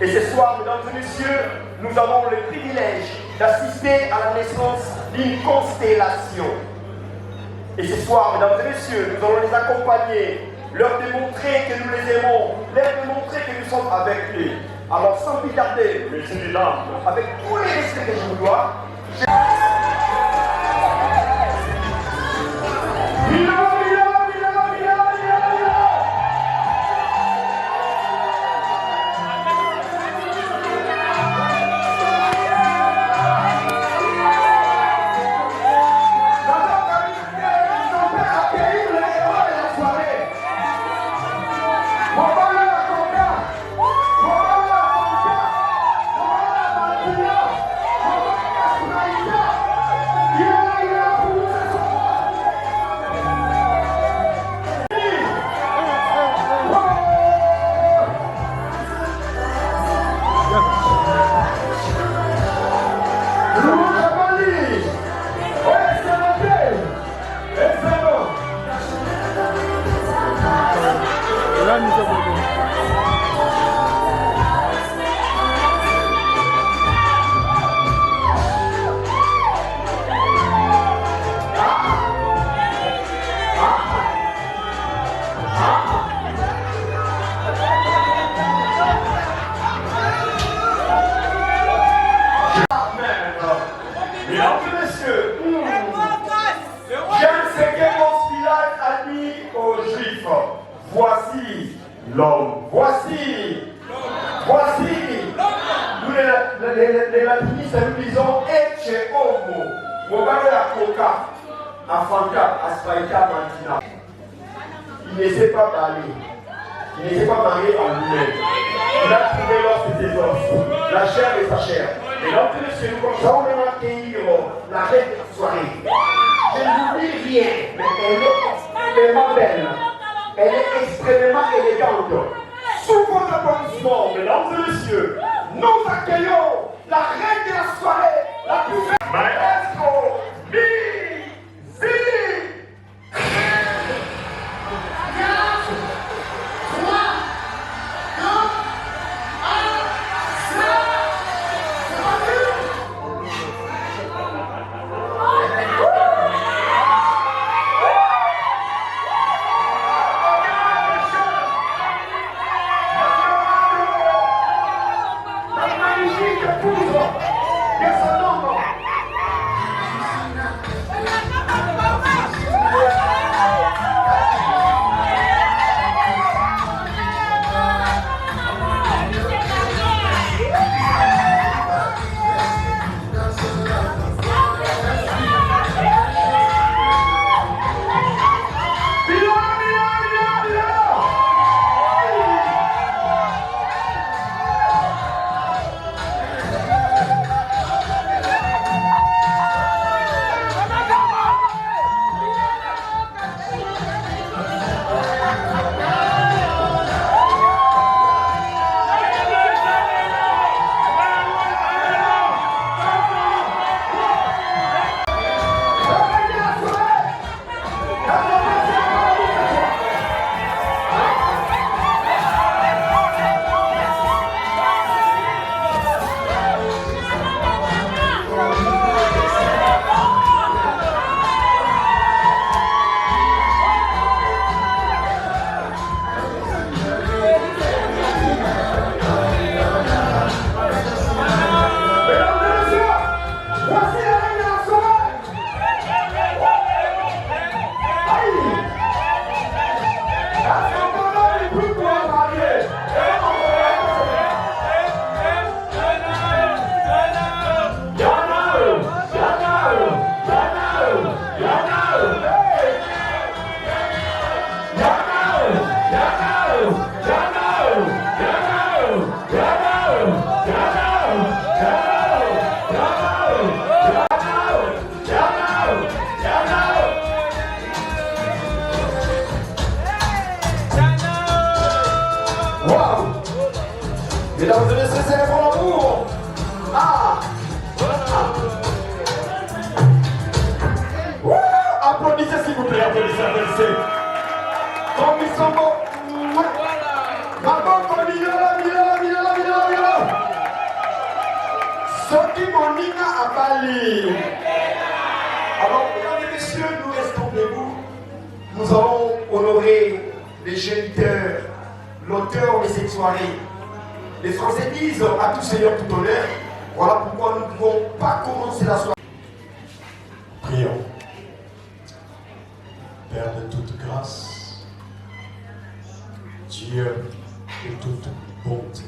Et ce soir, mesdames et messieurs, nous avons le privilège d'assister à la naissance d'une constellation. Et ce soir, mesdames et messieurs, nous allons les accompagner, leur démontrer que nous les aimons, leur démontrer que nous sommes avec eux. Alors, sans plus tarder, messieurs et dames, avec tous les respects que je vous dois, voici l'homme, voici, nous les latinistes nous disons Ece Homo, Mobile la Coca, Afanta, Aspaïta, Mantina. Il ne sait pas parler, il ne sait pas parler en lui-même. Il a trouvé l'os et ses os, la chair et sa chair. Et donc, monsieur, nous commençons à accueillir la reine de la soirée. Je ne vous dis rien, mais elle est extrêmement belle. Elle est extrêmement élégante. Sous vos applaudissements, mesdames et messieurs, nous accueillons la reine de la soirée, la plus belle, Maestro Mizi. Mesdames et messieurs, c'est pour l'amour. Applaudissez s'il vous plaît, applaudissez, applaudissez. Comme ils sont bons. Bravo, comme il y a là, il y a là, il y a là, il y a là, il y a là. à Bali. Alors, mesdames et messieurs, nous restons debout. Nous allons honorer les géniteurs, l'auteur de cette soirée. Les Français disent à tout Seigneur tout honneur. Voilà pourquoi nous ne pouvons pas commencer la soirée. Prions. Père de toute grâce, Dieu de toute bonté,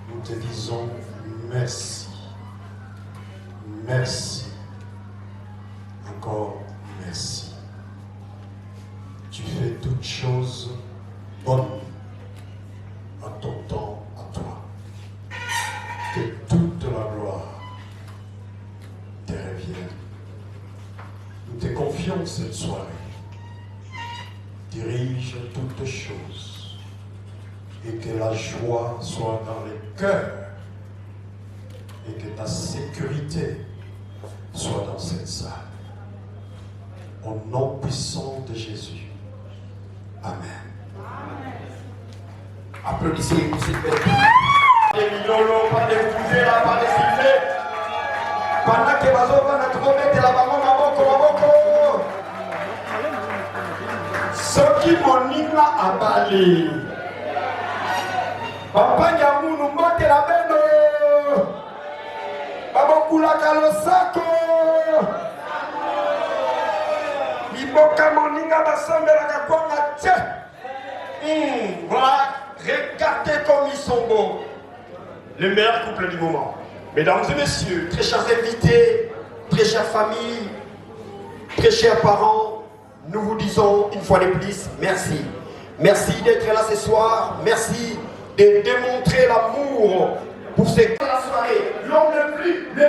nous te disons merci. Merci. Encore merci. Tu fais toutes choses bonnes à ton temps, à toi. Que toute la gloire te revienne. Nous te confions cette soirée. Dirige toutes choses et que la joie soit dans les cœurs et que ta sécurité soit dans cette salle. Au nom puissant de Jésus. Amen. Applaudissez pour cette belle. Des mignons, pas des bousées là, pas des sifflets. Pendant que Bazo va nous promettre la maman, maboko. Ce qui m'ont à Bali. Papa Nyamou mate la beno. Babokula kalosako. Iboka moninga basambe la kakwanga tche. Voilà, regardez comme ils sont beaux. Le meilleur couple du moment. Mesdames et messieurs, très chers invités, très chères familles, très chers parents, nous vous disons une fois de plus merci. Merci d'être là ce soir. Merci de démontrer l'amour pour ces la soirée. L'homme le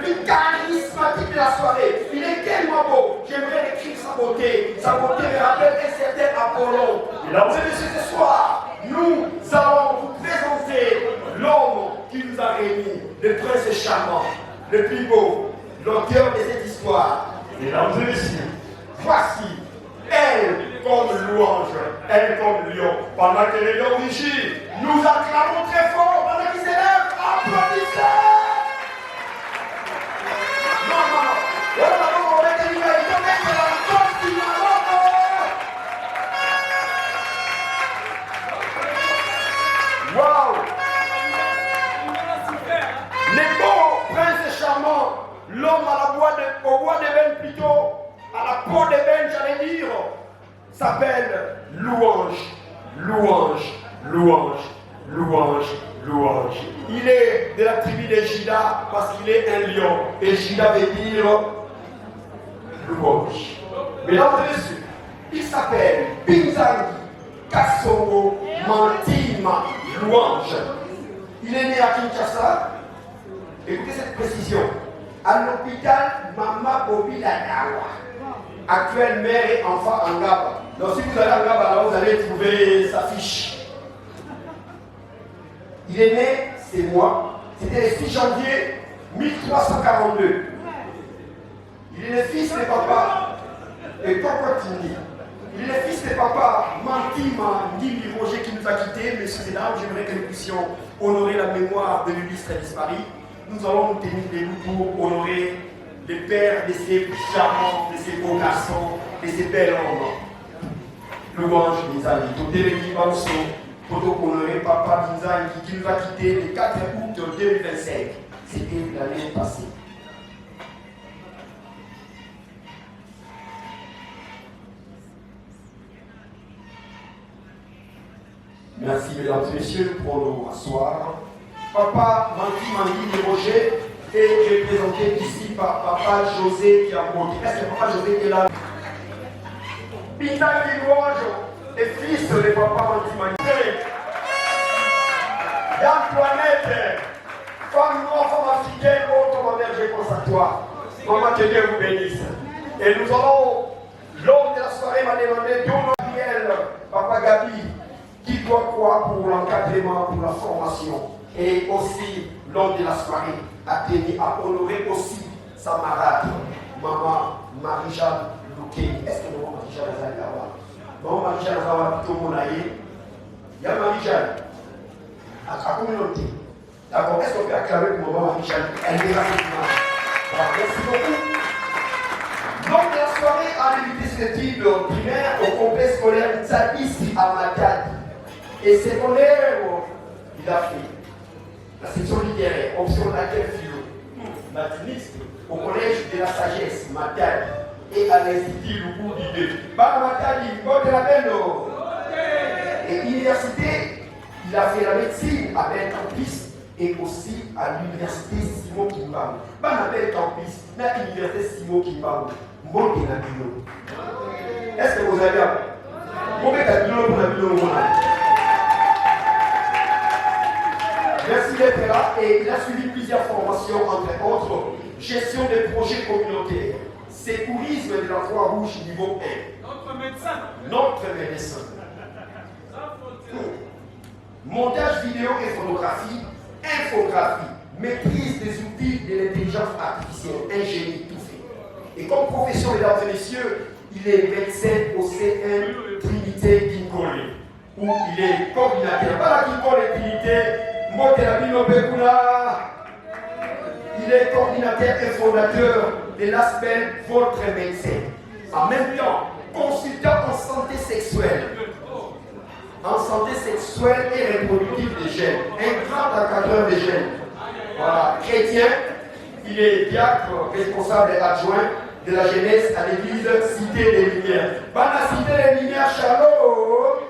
plus charismatique de la soirée. Il est tellement beau. J'aimerais décrire sa beauté. Sa beauté me rappelle un certain Apollon. Mesdames et messieurs, ce soir, nous allons vous présenter l'homme qui nous a réunis, le prince charmant, le plus beau, l'auteur de cette histoire. Mesdames et messieurs, voici elle comme louange, elle comme lion. Pendant que les lions rugissent, nous acclamons très fort. Pendant qu'ils s'élèvent, applaudissez. Wow! Les beaux princes charmants, l'homme au bois d'ébène plutôt, à la peau d'ébène, j'allais dire, s'appelle Louange. Il est de la tribu de Juda parce qu'il est un lion. Et Juda veut dire louange. Mesdames et messieurs, il s'appelle Binzangi Kassongo Mantima Louange. Il est né à Kinshasa. Écoutez cette précision. À l'hôpital Mama Bobi Ladawa. Actuelle mère et enfant en Gaba. Donc si vous allez en Gaba, là, vous allez trouver sa fiche. Il est né, c'est moi, c'était le 6 janvier 1342. Il est le fils de papa et Kokotini. Il est le fils de papa Mantima Ndimi Roger qui nous a quittés. Messieurs et dames, j'aimerais que nous puissions honorer la mémoire de l'illustre disparu. Nous allons nous tenir debout pour honorer le père de ces charmants, de ces beaux garçons, de ces belles hommes. Louange Binzangi, tout délégué Banso, pour honorer Papa Binzangi qui nous a quittés le 4 août 2025. C'était l'année passée. Merci mesdames et messieurs, pour nous asseoir. Papa Manti Roger est représenté ici par Papa José Kiamoki. Est-ce que Papa José est là? Binzangi Louange est fils de Papa Manti. Antoinette, femme noire, femme africaine, autre ma mère, je pense à toi. Maman, que Dieu vous bénisse. Et nous allons, lors de la soirée, m'a demandé d'honorer Gabriel, Papa Gabi, qui doit quoi pour l'encadrement, pour la formation. Et aussi, lors de la soirée, a tenu à honorer aussi sa marade, Maman Marie-Jeanne Loukeni. Est-ce que Maman Marie-Jeanne Zazawa? Maman Marie-Jeanne Zazawa, plutôt Monaye. Il y a Marie-Jeanne, à la communauté. D'accord, est-ce qu'on peut acclamer pour maman Marie-Jeanne? Elle verra cette image. Voilà, merci beaucoup. Donc la soirée a débuté cette étude primaire au complexe scolaire ici à Matadi. Et secondaire, il a fait la section littéraire, option laquelle philo, latiniste, au collège de la sagesse, Matadi, et à l'Institut Loubou d'Idée. Bah Matadi, bon de la belle. Et l'université, il a fait la médecine à Bel Campus et aussi à l'université Simon Kimbangu. Bah la Bel Campus, la université Simon Kimbangu. Est-ce que vous avez un merci d'être là et il a suivi plusieurs formations, entre autres gestion des projets communautaires, sécurisme de la Croix-Rouge niveau 1. Notre médecin. Montage vidéo et photographie, infographie, maîtrise des outils de l'intelligence artificielle, ingénierie, tout fait. Et comme profession, mesdames et messieurs, il est médecin au CN Trinité Kinkole, où il est coordinateur. Voilà Kinkole Trinité, Motelabino Bekula. Il est coordinateur et fondateur de l'aspect Votre médecin. En même temps, consultant en santé sexuelle. En santé sexuelle et reproductive des jeunes. Un grand encadreur des jeunes. Voilà, chrétien. Il est diacre responsable adjoint de la jeunesse à l'église Cité des Lumières. Bana Cité des Lumières, Shalom.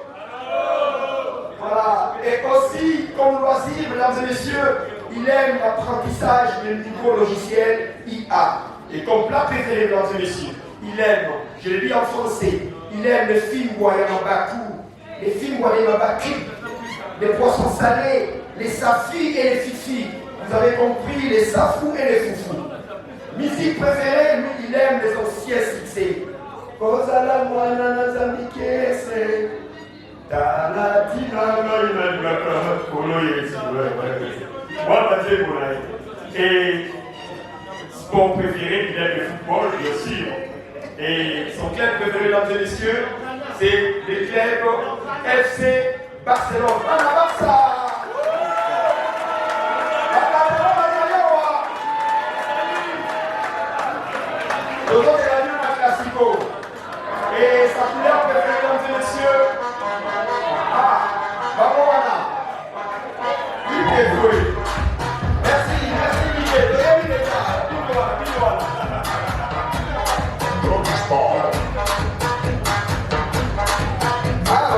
Voilà. Et aussi, comme loisir, mesdames et messieurs, il aime l'apprentissage du nouveau logiciel IA. Et comme plat préféré, mesdames et messieurs, il aime, je le dis en français, il aime les films Wayamabaku, les films Wayamabaku, les poissons salés, les safis et les fifi. Vous avez compris, les safous et les foufous. Musique préférée, lui, il aime les anciens succès. Kozala mwana na zambikese. Et sport préféré, il aime le football, bien sûr. Et son club préféré, mesdames et messieurs, c'est le club FC Barcelone. Barça! Et sa couleur préférée, mesdames et messieurs, Baboana. Merci, Mickey.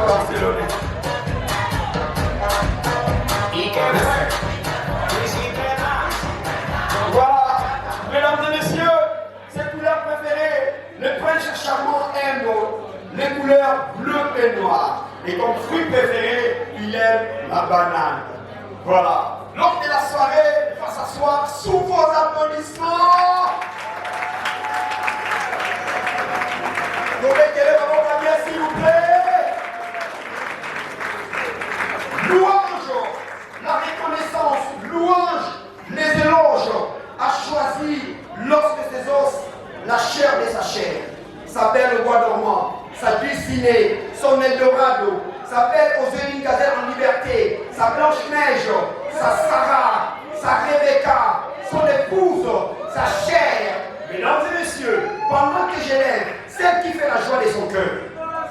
Barcelone. Voilà, mesdames et messieurs, ses couleurs préférées, le prince charmant aime les couleurs bleu et noir. Et comme fruit préféré, il aime la banane. Voilà. L'homme de la soirée va s'asseoir sous vos applaudissements. Vous mettez-le dans vos papiers, s'il vous plaît. Louange, la reconnaissance, louange, les éloges, a choisi l'os de ses os, la chair de sa chair, sa belle roi dormant, sa destinée, son Eldorado, sa belle Oséline Gazelle en liberté, sa Blanche-Neige, sa Sarah, sa Rebecca, son épouse, sa chair. Mesdames et messieurs, pendant que j'élève celle qui fait la joie de son cœur,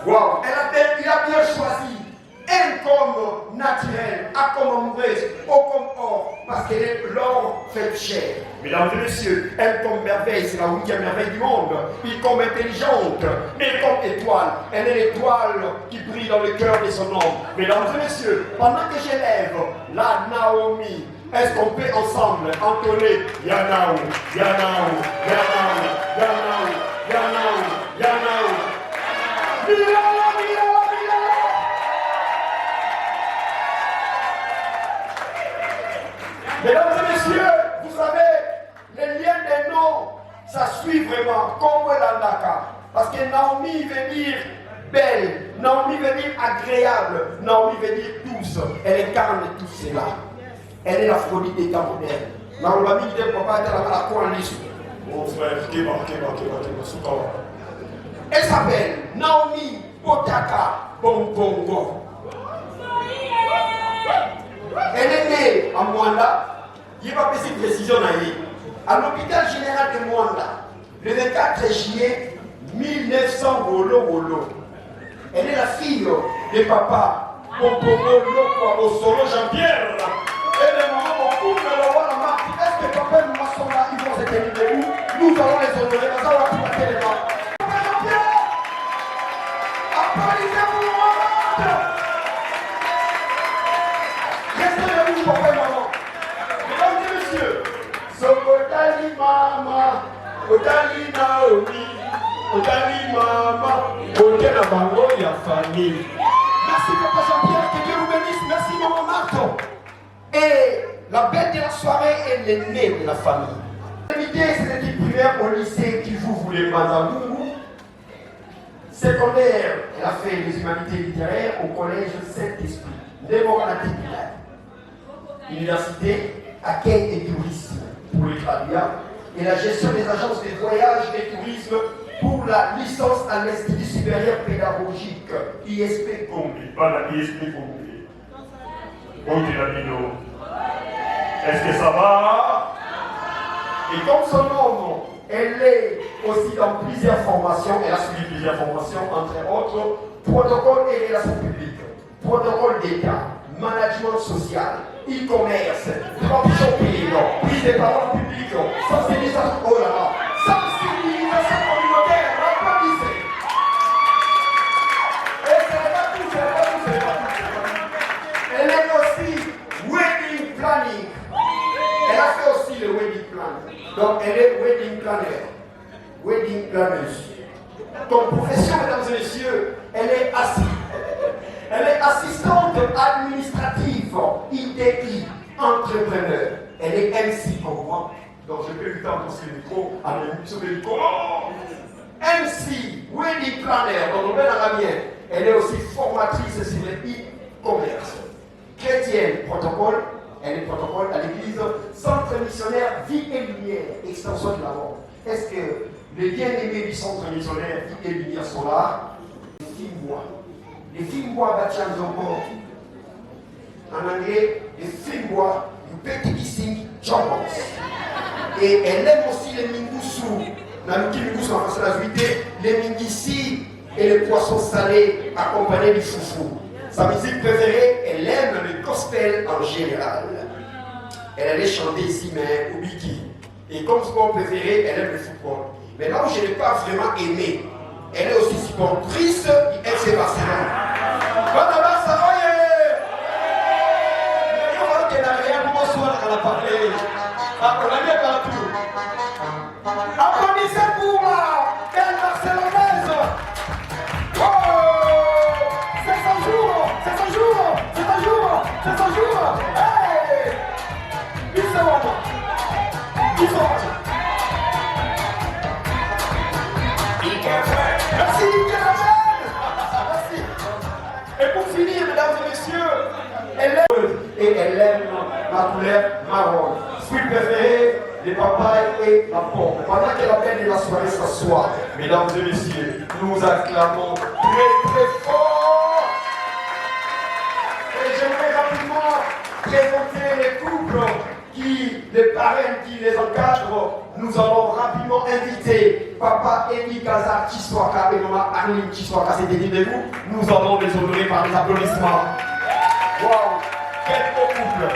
wow, il a bien choisi. Elle comme naturel, A comme amoureuse, O comme or, parce qu'elle est l'or fait chair. Mesdames et messieurs, elle comme merveille, c'est la 8e merveille du monde. Il comme intelligente, mais comme étoile. Elle est l'étoile qui brille dans le cœur de son homme. Mesdames et messieurs, pendant que j'élève la Naomi, est-ce qu'on peut ensemble entonner Yanaou, Yanaou, Yanaou, Yanaou, Yanaou, Yanaou. Mesdames et messieurs, vous savez, les liens des noms, ça suit vraiment comme l'andaka. Parce que Naomi veut dire belle, Naomi veut dire agréable, Naomi veut dire douce. Elle incarne tout cela. Elle est l'Aphrodite des Camerounais. Naomi dit que papa était la coalition. Mon frère, elle s'appelle Naomi Potaka Bongbongo. Elle est née à Mwanda. Il n'y a pas de précision à l'hôpital général de Mwanda, le 24 juillet 1900 Wolo. Elle est la fille de papa au solo Jean-Pierre. Et les mamans beaucoup de la voix la marque. Est-ce que papa et maman sont là? Ils vont se tenir debout. Nous allons les honorer. Nous allons apporter les mains. Papa Jean-Pierre, applaudissez-vous Mohamed. Restez debout papa et maman. Mesdames et messieurs, Sokotali mama, Otali Naomi, Otali mama, Otela bango ya famille. Merci papa Jean-Pierre, que Dieu vous bénisse. Merci maman Marthe. Et la bête de la soirée est l'aînée de la famille. L'idée, c'est l'équipe primaire au lycée qui vous voulez Mazamou. Secondaire, elle a fait les humanités littéraires au collège Saint-Esprit. Université, accueil et tourisme pour les traduire. Et la gestion des agences de voyage et tourisme pour la licence à l'Institut supérieur pédagogique, ISP Congrès. Pas la ISP Congrès. Est-ce que ça va? Et comme son nom, elle est aussi dans plusieurs formations. Elle a suivi plusieurs formations, entre autres, protocole et relations publiques, protocole d'État, management social, e-commerce, dropshipping, prise de parole publique, sensibilisation, oh là là, sensibilisation communautaire, applaudissez. Et ce n'est pas tout. Elle est aussi wedding planning. Elle a fait aussi le wedding plan. Donc elle est wedding planner. Wedding planneuse. Comme profession, mesdames et messieurs, elle est assistante administrative, IDI, entrepreneur. Elle est MC comme moi. Donc je peux lui tendre sur le micro, sur le micro. MC, wedding planner, dans le domaine arabien. Elle est aussi formatrice sur le e-commerce. Chrétienne, protocole. Elle est protocole à l'église, centre missionnaire Vie et Lumière, extension de la mort. Est-ce que les bien-aimés du centre missionnaire Vie et Lumière sont là? Les Fimbois Batianzombo. En anglais, les Fimbois du petit Kissing Jambons. Et elle aime aussi les Mingoussou. Nanuki Mingoussou en français la juité, les Mingissi et les poissons salés accompagnés du foufou. Sa musique préférée, elle aime le gospel en général. Elle allait chanter ici, mais au Biki. Et comme sport préféré, elle aime le football. Mais là où je ne l'ai pas vraiment aimé, elle est aussi supportrice du FC Barcelone. Bonne ça va, mais on voit qu'elle n'a rien bonsoir quand elle a parlé. Ah, on l'a mis partout. Applaudissez pour la belle Barcelonaise. Oh! C'est son jour! Hey! Merci, merci. Et pour finir, mesdames et messieurs, elle aime la couleur marron. Fruit préféré, les papayes et la pomme. Pendant que la peine de la soirée s'assoit, mesdames et messieurs, nous acclamons très fort. Et j'aimerais rapidement présenter les couples les parrains qui les encadrent. Nous allons rapidement inviter Papa Emi Gaza Chiswaka et Maman Arline Chiswaka, c'est dédié de vous. Nous allons les honorer par des applaudissements. Waouh, quel beau couple!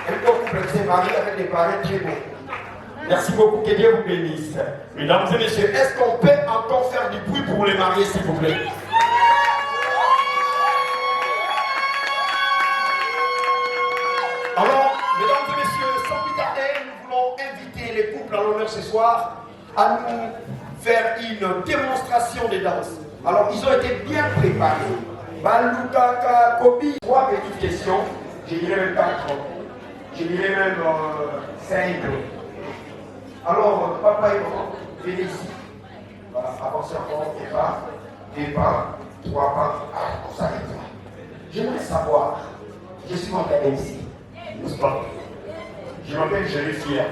Un beau couple qui s'est marié avec des parrains très beaux. Merci beaucoup, que Dieu vous bénisse. Mesdames et messieurs, est-ce qu'on peut encore faire du bruit pour les marier, s'il vous plaît? Alors, mesdames et messieurs, sans plus tarder, nous voulons inviter les couples à l'honneur ce soir à nous faire une démonstration de danse. Alors, ils ont été bien préparés. Balukaka, Kobi, 3 petites questions. Je dirais même 4. Je dirais même 5. Alors, papa et maman, venez ici. Voilà, avancez encore, et pas, 3 pas. Ah, on s'arrête là. J'aimerais savoir, je suis mon père ici. N'est-ce pas? Je m'appelle Jérémy Fier.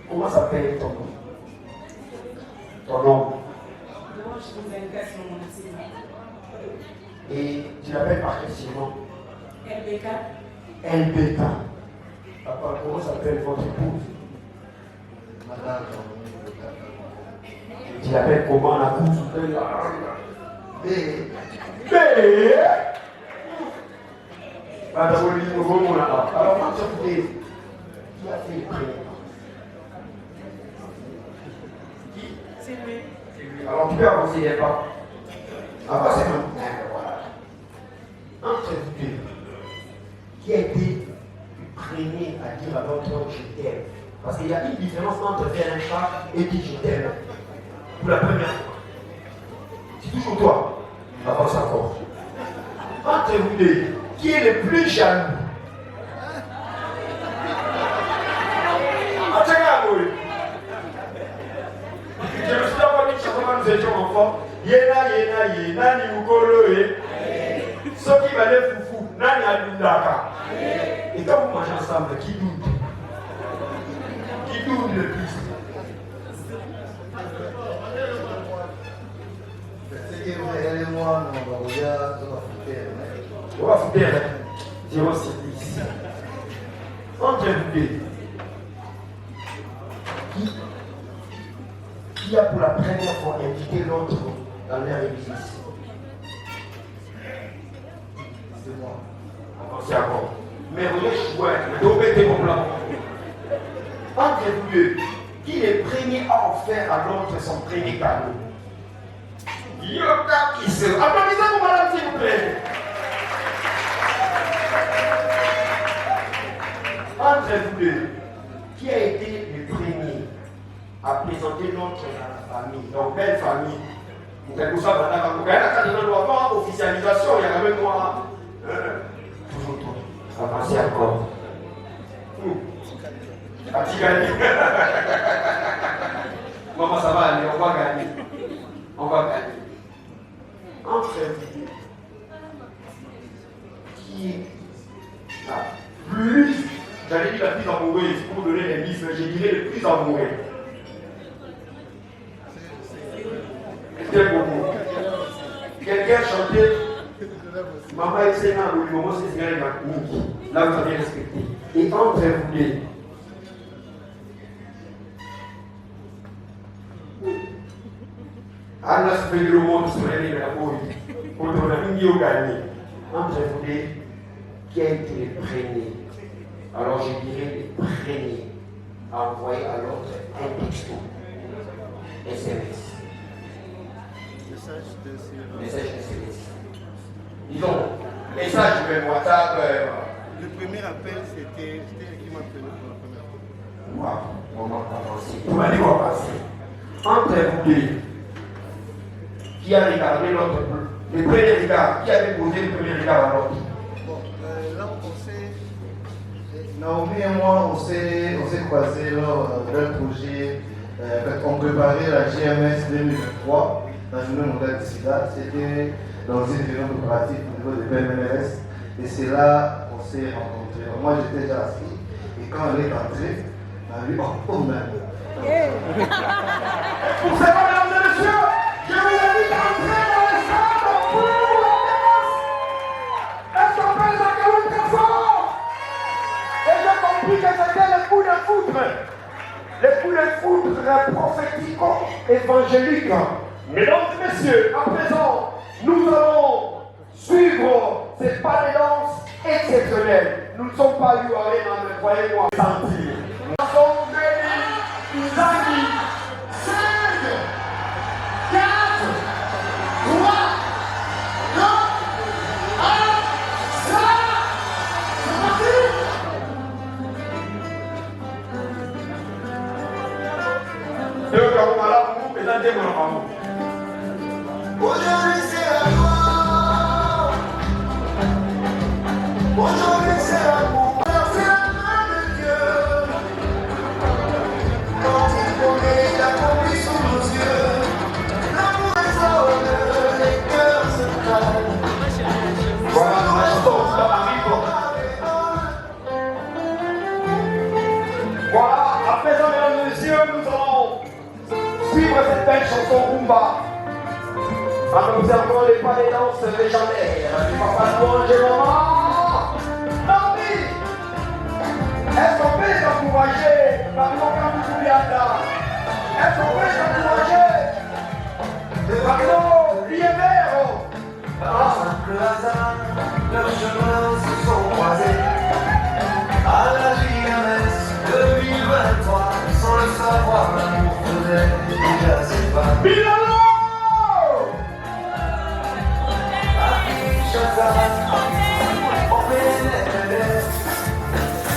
Comment s'appelle ton nom? Ton nom? Et tu l'appelles par quel surnom? LBK. LBK. Papa, comment s'appelle votre épouse? Madame. Tu l'appelles comment la coupe? B. B. Madame Olivier, nous voulons là. Alors, quand tu fais, qui a fait le prénom? Qui? C'est lui. Alors, tu peux avancer les pas. Avancez maintenant. Voilà. Entre vous deux, qui a été le premier à dire à l'autre je t'aime? Parce qu'il y a une différence entre faire un pas et dire je t'aime. Pour la première fois. C'est toujours toi. Avance encore. Entre vous deux, qui est le plus jaloux? Je me suis d'abord dit que quand nous étions enfants, Yena, ni Mukolo, ceux qui valaient foufou, Nani Alundaka. Et quand vous mangez ensemble, qui doute? Qui doute le plus? C'est que elle et moi, on va regarder, On va foutre 0,6. Entre vous deux, qui a pour la première fois invité l'autre dans leur église? c'est moi. Avancez encore. Mais vous êtes chouette, mais vous mettez mon blanc. Entre vous deux, qui est le premier à offrir à l'autre son premier cadeau? Yoka qui se. Applaudissez pour madame, s'il vous plaît. Entre vous deux, qui a été le premier à présenter l'autre dans la famille, donc belle famille? Vous faites tout ça pendant que vous doit avoir officialisation, il y a quand même moi. Toujours toi. Avancez encore. A-t-il gagné? Maman, ça va aller, on va gagner. On va gagner. Entre vous, qui est la plus, j'allais dire la plus amoureuse pour donner les listes, mais je dirais le plus amoureux. C'était beaucoup. Quelqu'un chantait Maman et Sénat, le moment c'est Sénat et Makmouk. Là vous avez respecté. Et entre vous deux, Allah se fait le monde sur les la bouille. Pour ton ami au gagné. Entre vous deux, qui a été le premier? Alors je dirais le premier à envoyer à l'autre un texto. SMS. Message de SMS. Disons, message de WhatsApp. Le premier appel, c'était qui m'a appelé pour la première fois. Waouh, moment avancé. Vous m'allez voir passer. Entre vous deux, qui a regardé l'autre? Le premier regard, qui avait posé le premier regard à l'autre? Bon, là, on s'est. Naomi et moi, on s'est croisés lors d'un projet. On préparait la GMS 2023, la journée mondiale du sida. C'était dans une réunion coopérative au niveau de PMLS. Et c'est là qu'on s'est rencontrés. Moi, j'étais déjà assis. Et quand elle est entrée, elle a dit oh, même. Pour ça, mesdames et messieurs, je vous invite à entrer dans les salles pour la danse. Est-ce qu'on peut les acclamer très fort? Et j'ai compris que c'était le coup de foudre. Le coup de foudre prophético-évangélique. Mesdames et messieurs, à présent, nous allons suivre ces pas de danse exceptionnels. Nous ne sommes pas URL, mais croyez-moi, sentir. Nous sommes bénis, Isaki, 5, 4, 3, 2, 1, ça, c'est parti. Deux carreaux malades, vous présentez mon enfant. Aujourd'hui, c'est la mort. Aujourd'hui, c'est l'amour. C'est la main de Dieu. Quand il promet, il accomplit sous nos yeux. L'amour résonne, les cœurs se calment. Voilà, ma chanson, ça m'arrive. Voilà, à présent, mesdames et messieurs, nous allons suivre cette belle chanson Rumba. En observant les pas des danses légendaires du papa louange et maman. Nami, est-ce qu'on peut les encourager par mon Kamoubianda? Est-ce qu'on peut les encourager par nos Liévero? Par un simple hasard, leurs chemins se sont croisés. À la JMS 2023, sans le savoir, l'amour faisait déjà ses pas. Milano! On pénètre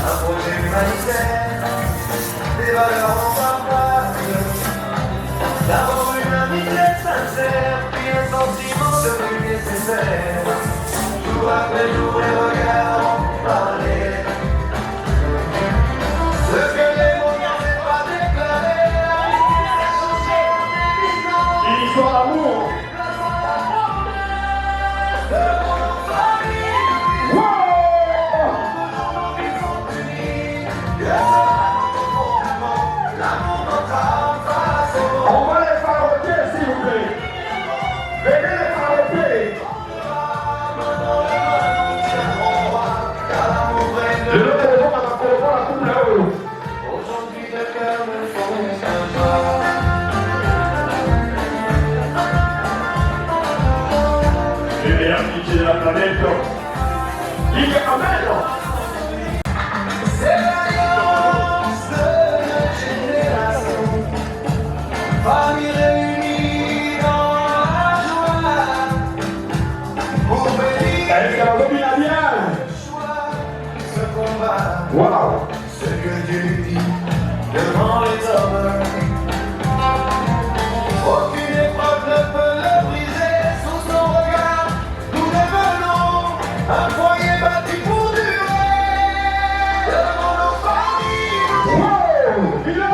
un projet humanitaire, des valeurs en partage, d'abord une amitié sincère, puis un sentiment devenu nécessaire. Jour après jour, les regards ont parlé. Ce que les mots n'avaient pas déclaré, l'amitié s'est changée en évidence. Une histoire d'amour. On va les faroter, s'il vous plaît. Venez les faroter. Je le téléphone à ma téléphone à tout là-haut. Aujourd'hui, le cœur me fonce un pas. Les meilleurs DJ de la planète. Ligue Amen. C'est l'alliance de génération, famille réunie dans la joie, pour bénir Est-ce qu'elle a remis la bien? le choix, ce combat, Waouh. ce que Dieu dit devant les hommes. Aucune épreuve ne peut le briser sous son regard. Nous devenons un foyer bâti pour durer. Devant nos familles, Wow. Il va.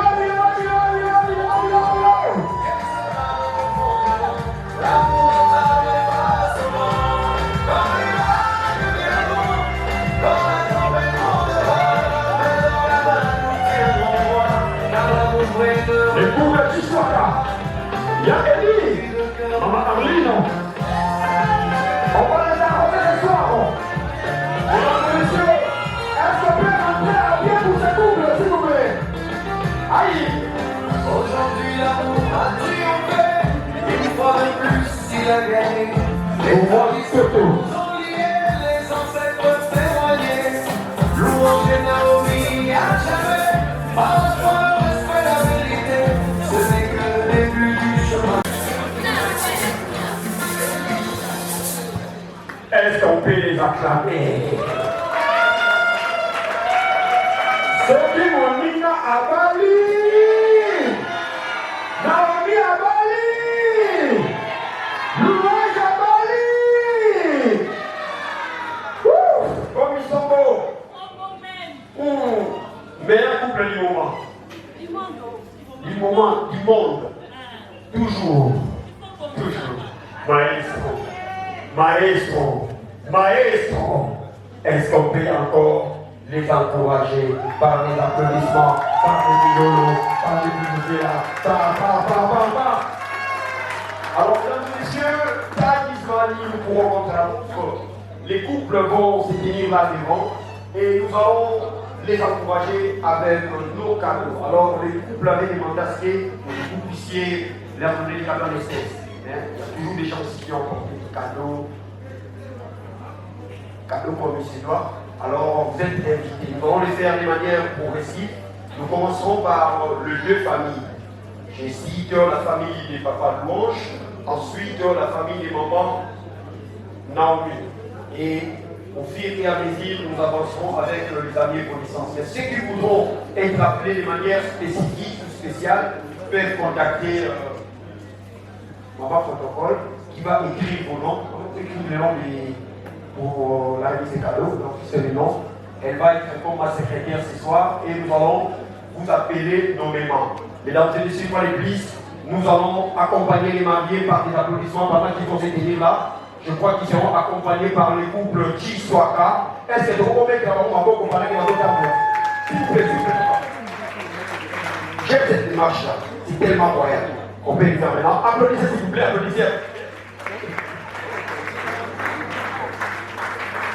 l'amour n'avait pas son nom. Quand les vagues viendront, quand la tempête montera, mais dans la main nous tiendrons droit, car l'amour est de Les coups de Chiswaka. Il y a Eddie. Maman Arlino. On va les arroser ce soir. Mesdames et messieurs, est-ce qu'on peut rentrer à pied pour ce couple, s'il vous plaît? Aïe. Aujourd'hui l'amour a triomphé, une fois de plus il a gagné. Les On voit familles surtout. sont liées, les ancêtres témoignés. Louange et Naomi à jamais, par la foi, le respect, la vérité, ce n'est que le début du chemin. Est-ce qu'on peut les acclamer? Sophie Monica à Bali. Naomi à Bali. Louange à Bali. Ouh, comme ils sont beaux. Meilleur couple du moment. Du moment, du monde. Toujours. Toujours. Maestro. Maestro. Maestro. Est-ce qu'on peut encore les encourager par les applaudissements, par les violons, par les musiciens, Alors, mesdames et messieurs, Tag Ismaili, nous pourrons montrer la montre. Les couples vont se tenir là devant et nous allons les encourager avec nos cadeaux. Alors, les couples avaient demandé à ce que vous puissiez leur donner des cadeaux en espèces. Il y a toujours des gens ici qui ont porté des cadeaux comme il se doit. Alors, vous êtes invités. Nous allons les faire de manière progressive. Nous commencerons par les deux familles. J'ai cité la famille des papas Louange, ensuite la famille des mamans Naomi. Et au fur et à mesure, nous avancerons avec les amis pour l'essentiel. Ceux qui voudront être appelés de manière spécifique ou spéciale peuvent contacter Maman Protocole qui va écrire vos noms. On va écrire les noms pour la remise des cadeaux, donc c'est le nom. Elle va être comme ma secrétaire ce soir et nous allons vous appeler nommément. Mesdames et messieurs, pour l'église, nous allons accompagner les mariés par des applaudissements pendant qu'ils vont se tenir là. Je crois qu'ils seront accompagnés par le couple Chiswaka. Est-ce que vous pouvez comparer avec votre amour? S'il vous plaît, s'il vous plaît. J'aime cette démarche là. C'est tellement royal. On peut le faire maintenant. Applaudissez s'il vous plaît, applaudissez.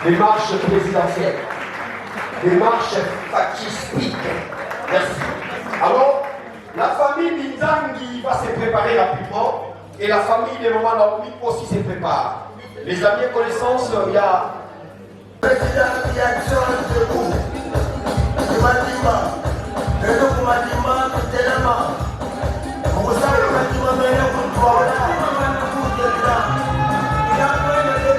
Démarche présidentielle. Démarche factistique. Merci. Alors, la famille Binzangi va se préparer rapidement et la famille de Maman Naomi aussi se prépare. Les amis et connaissances, il y a... Président qui actionne debout. Kumadima. Et donc Kumadima, tout élément. On vous savez Kumadima, mais il y a beaucoup de fois là. Il a pris le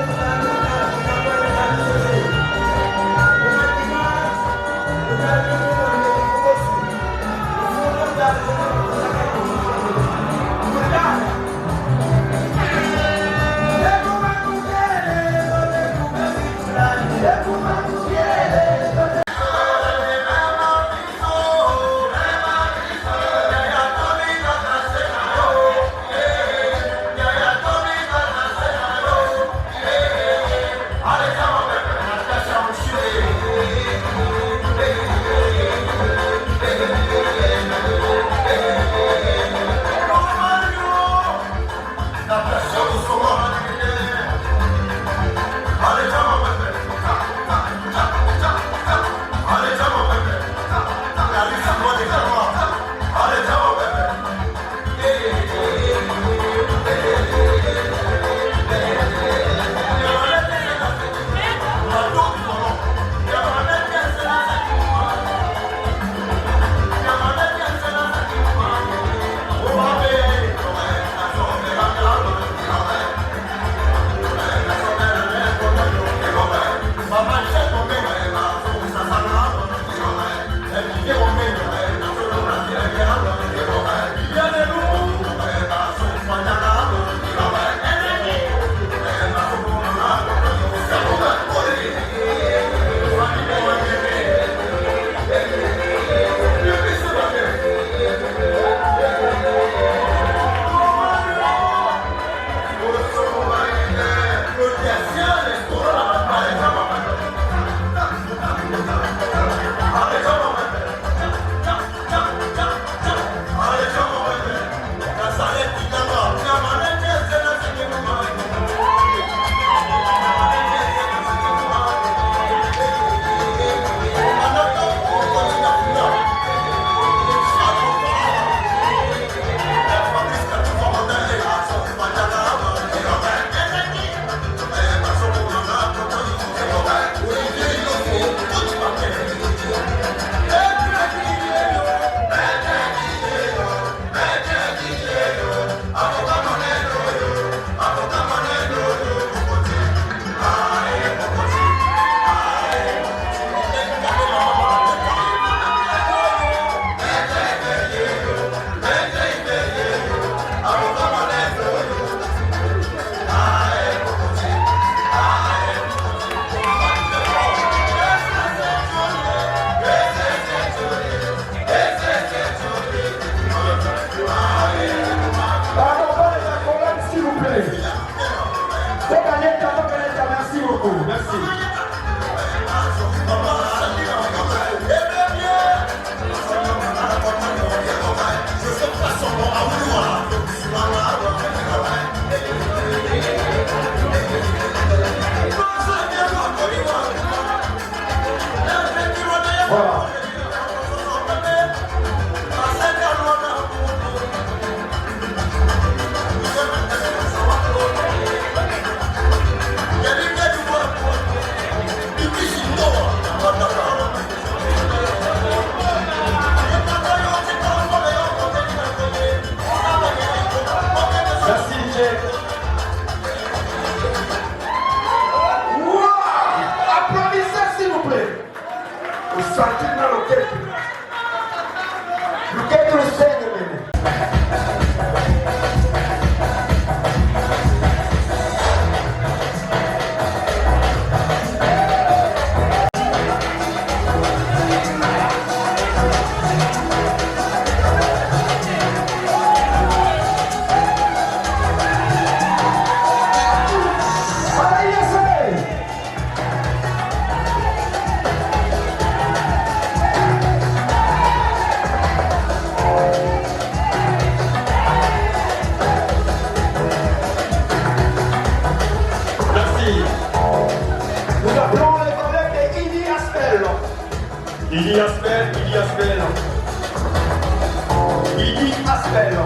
appelle.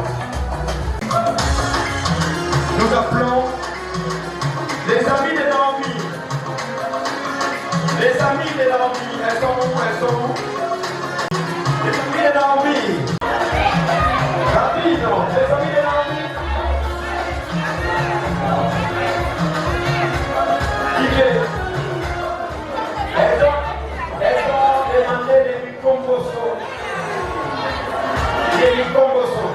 Nous appelons les amis de Naomi. Les amis de Naomi, elles sont où? Elles sont où? Les amis de Naomi. Rapide, les amis de Naomi. Qui est? Elles ont demandé des Mikomboso. Des Mikomboso.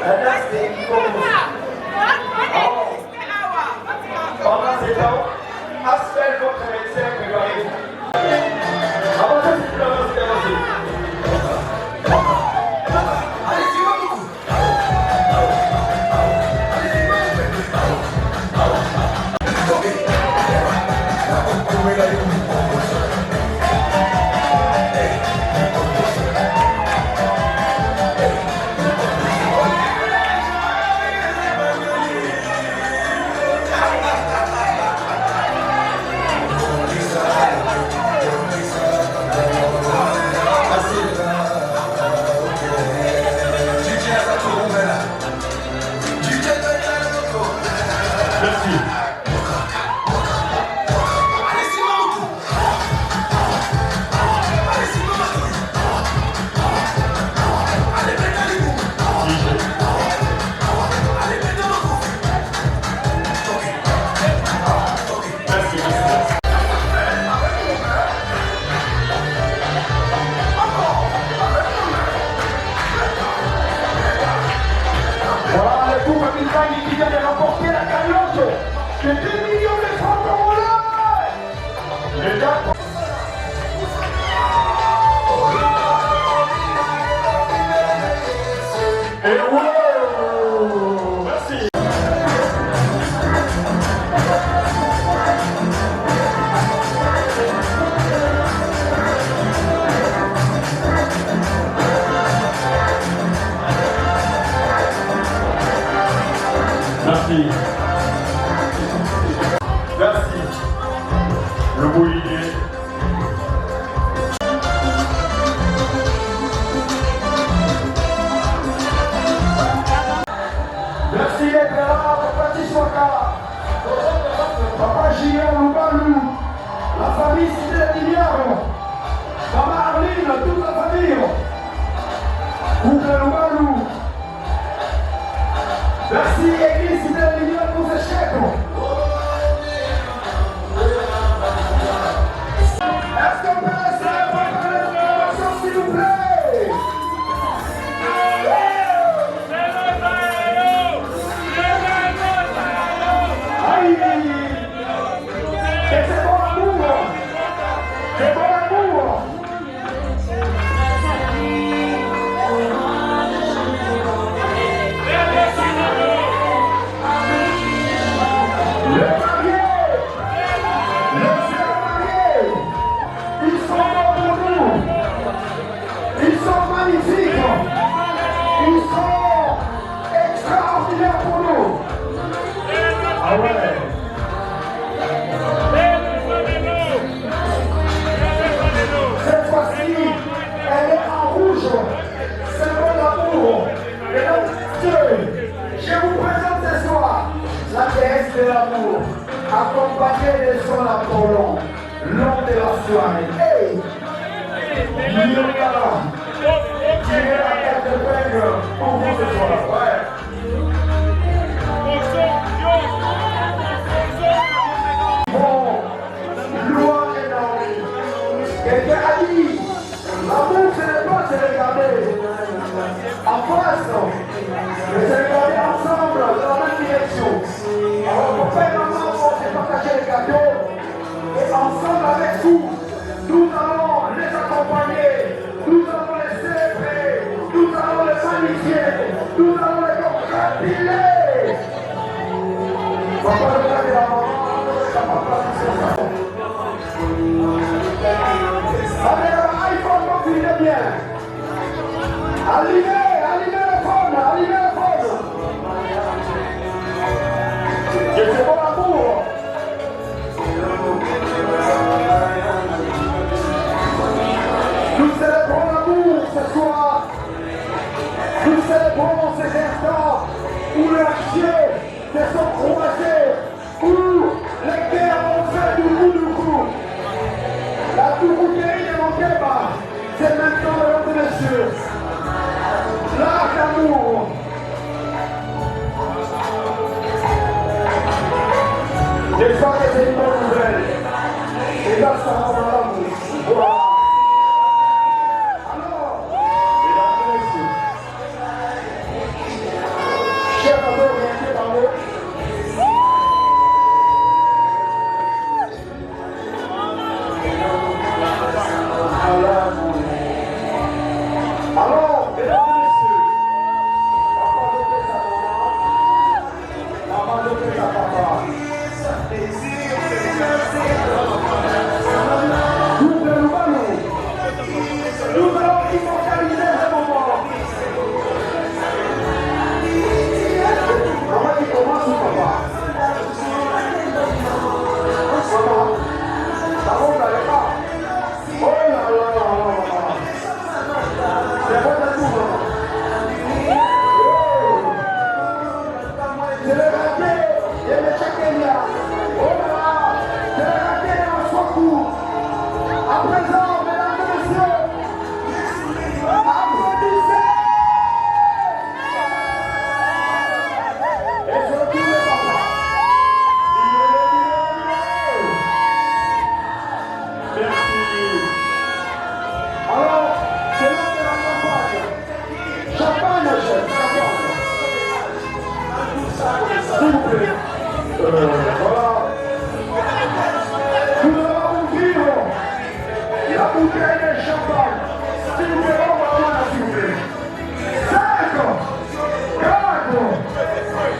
Là, c'est Mikomboso. Pendant ces temps, appelle votre médecin, préparez-vous. Avancez, s'il vous plaît, avancez. Qui vient de remporter la cagnotte de 2 millions de francs congolais. Et wow, merci. Merci. Merci. Le beau idée. Merci d'être là, Papa Tiswaka, Papa Julien Loubalou, la famille Cité Limiaro, Maman Arline, toute la famille, Couple Loubalou. Merci Église Cité Limiaro pour ce chèque. Est-ce qu'on peut laisser un peu de l'information, s'il vous plaît? Aïe! Et c'est bon amour! C'est bon amour! Cette fois-ci, elle est en rouge. C'est bon l'amour. Et donc, Dieu, je vous présente ce soir la déesse de l'amour, accompagnée de son Apollon, l'homme de la soirée. Hey! Yokala, qui est la tête de pègre pour vous ce soir. Ouais. Quelqu'un a dit, l'amour ce n'est pas se regarder en face, mais se regarder ensemble dans la même direction. Alors mon père et maman vont se partager les gâteaux et ensemble avec vous, nous allons les accompagner, nous allons les célébrer, nous allons les magnifier, nous allons les congratuler. Papa, regardez la maman, ça va pas se allez, iPhone, continuez bien. Allumez le phone, allumez le phone. Et c'est bon amour. Nous célébrons l'amour ce soir messieurs. L'arc d'amour. Les femmes étaient une bonne nouvelle. Et là, ça va dans l'amour. Voilà. Alors, mesdames et messieurs, chers amis orientés par eux, alors, mesdames et messieurs, papa donne sa maman, maman donne sa papa. Nous allons immortaliser ce moment. Maman qui commence ou papa? Maman, maman, vous n'allez pas. Oh là là là là là. C'est votre tour, maman. C'est le raté et le Tchakenya. Oh là là, c'est le raté et le Swakou. À présent, mesdames et messieurs, applaudissez. Et je dis le papa. Merci. Alors, c'est l'heure de la champagne. Champagne, chef, champagne. S'il vous plaît. Voilà. Nous allons ouvrir la bouteille de champagne. S'il vous plaît, on va voir, s'il vous plaît. 5, 4,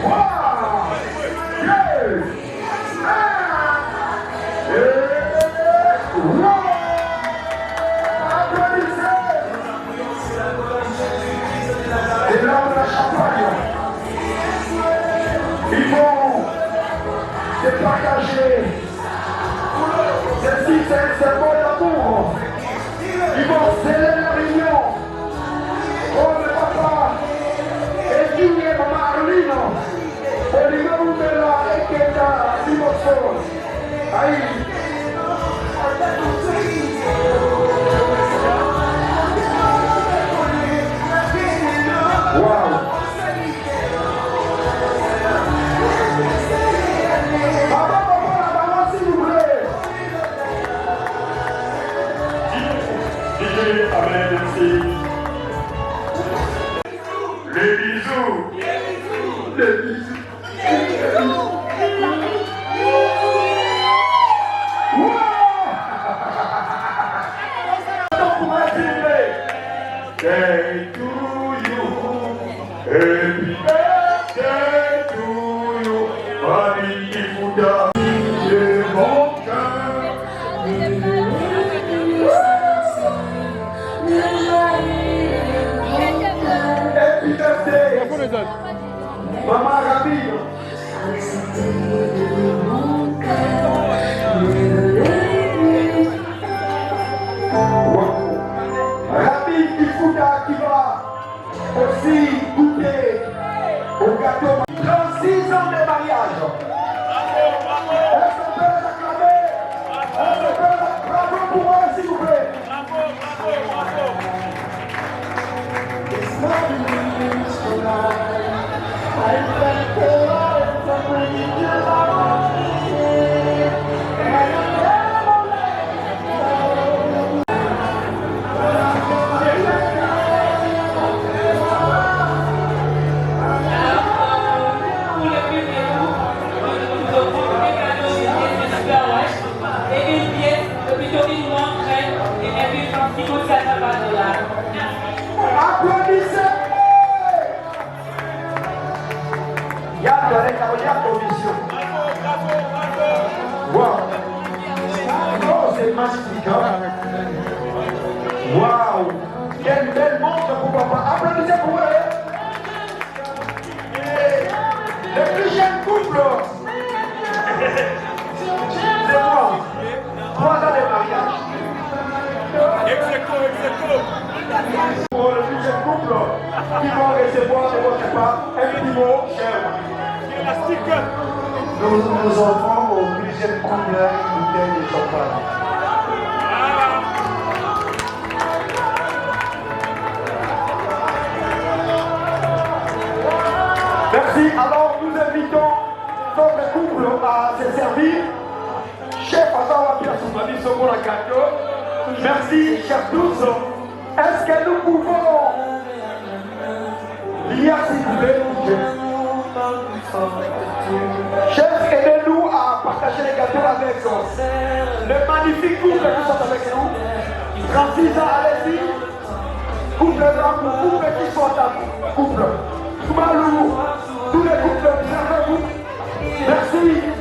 3, 2, 1. Et applaudissez. C'est l'heure de la champagne. Ils vont se partager. Ceci, c'est un symbole d'amour. Ils vont sceller la réunion. Oh, le papa. Et Dieu et maman Arlino. Olivier Oumela et Keta Simoso. Aïe. Wow. Papa, maman, s'il vous plaît. Amen, merci. Les bisous. Les bisous. Day to you, happy birthday to you, Magnifica, j'ai mon cœur. Happy birthday, Maman Rabino. Rabbi Kifouda qui va aussi goûter au gâteau. 36 ans de mariage. Est-ce qu'on peut les acclamer? Est-ce qu'on peut les bravo pour eux, s'il vous plaît? Applaudissez! Yann doit être en condition. Wow! Oh, c'est magnifique, hein? Wow! Quelle belle montre pour papa! Applaudissez pour eux! Le plus jeune couple! C'est moi! 3 ans de mariage! Pour le plus jeune couple qui vont recevoir de votre part un petit mot cher. Nous offrons au plus jeune couple une bouteille de champagne. Merci. Alors nous invitons notre couple à se servir. Chef Azawa Pierre Soumani Soko la Kato. Merci, chers tous. Est-ce que nous pouvons lire s'il vous plaît? Chef, aidez-nous à partager les gâteaux avec le magnifique couple qui sont avec nous. Francis, allez-y. Couple blanc, couple qui sont à couple. Toumalou, tous les couples, observez-vous. Merci.